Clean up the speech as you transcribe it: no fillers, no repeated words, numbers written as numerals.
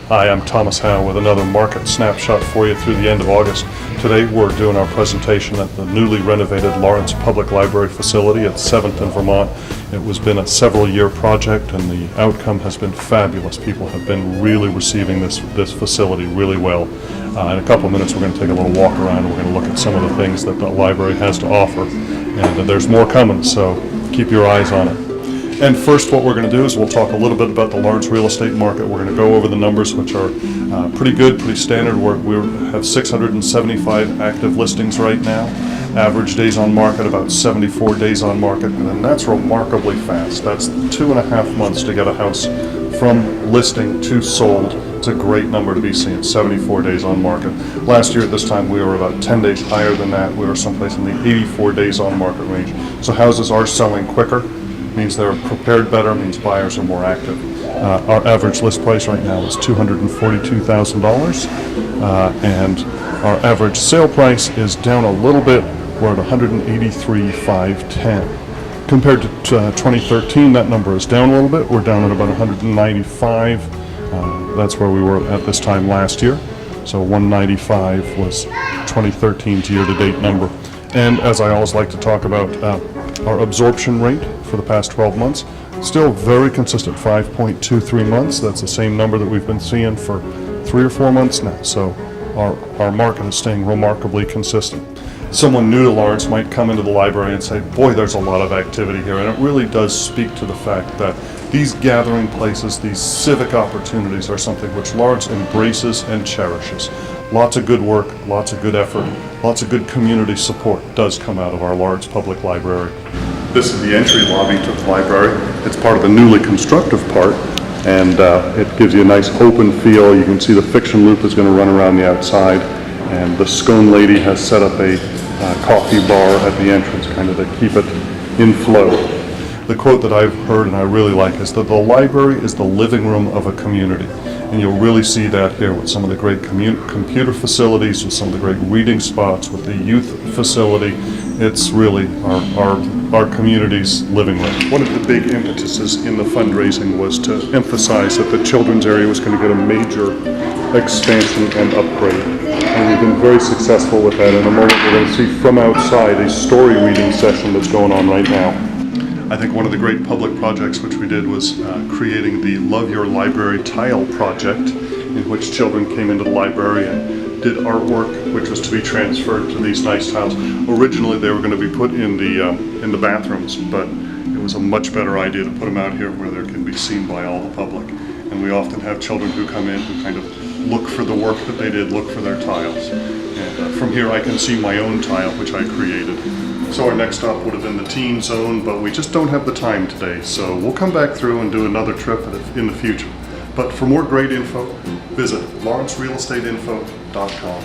Hi, I'm Thomas Howe with another market snapshot for you through the end of August. Today we're doing our presentation at the newly renovated Lawrence Public Library facility at 7th in Vermont. It has been a several-year project and the outcome has been fabulous. People have been really receiving this facility really well. In a couple of minutes we're going to take a little walk around and we're going to look at some of the things that the library has to offer. And there's more coming, so keep your eyes on it. And first what we're going to do is we'll talk a little bit about the Lawrence real estate market. We're going to go over the numbers, which are pretty good, pretty standard. We have 675 active listings right now. Average days on market, about 74 days on market, and that's remarkably fast. That's 2.5 months to get a house from listing to sold. It's a great number to be seeing, 74 days on market. Last year at this time we were about 10 days higher than that. We were someplace in the 84 days on market range. So houses are selling quicker. Means they're prepared better, means buyers are more active. Our average list price right now is $242,000, and our average sale price is down a little bit. We're at $183,510. Compared to 2013, that number is down a little bit. We're down at about $195. That's where we were at this time last year. So 195 was 2013's year-to-date number. And as I always like to talk about, our absorption rate for the past 12 months, still very consistent, 5.23 months. That's the same number that we've been seeing for 3 or 4 months now. So our market is staying remarkably consistent. Someone new to Lawrence might come into the library and say, boy, there's a lot of activity here. And it really does speak to the fact that these gathering places, these civic opportunities are something which Lawrence embraces and cherishes. Lots of good work, lots of good effort, lots of good community support does come out of our Lawrence Public Library. This is the entry lobby to the library. It's part of the newly constructive part, and it gives you a nice open feel. You can see the fiction loop is going to run around the outside, and the scone lady has set up a coffee bar at the entrance, kind of to keep it in flow. The quote that I've heard and I really like is that the library is the living room of a community. And you'll really see that here with some of the great computer facilities, with some of the great reading spots, with the youth facility. It's really our community's living room. One of the big impetuses in the fundraising was to emphasize that the children's area was going to get a major expansion and upgrade. And we've been very successful with that. In a moment we're going to see from outside a story reading session that's going on right now. I think one of the great public projects which we did was creating the Love Your Library tile project, in which children came into the library and did artwork which was to be transferred to these nice tiles. Originally they were going to be put in the bathrooms, but it was a much better idea to put them out here where they can be seen by all the public. And we often have children who come in who kind of look for the work that they did, look for their tiles. And from here I can see my own tile which I created. So our next stop would have been the teen zone, but we just don't have the time today. So we'll come back through and do another trip in the future. But for more great info, visit lawrencerealestateinfo.com.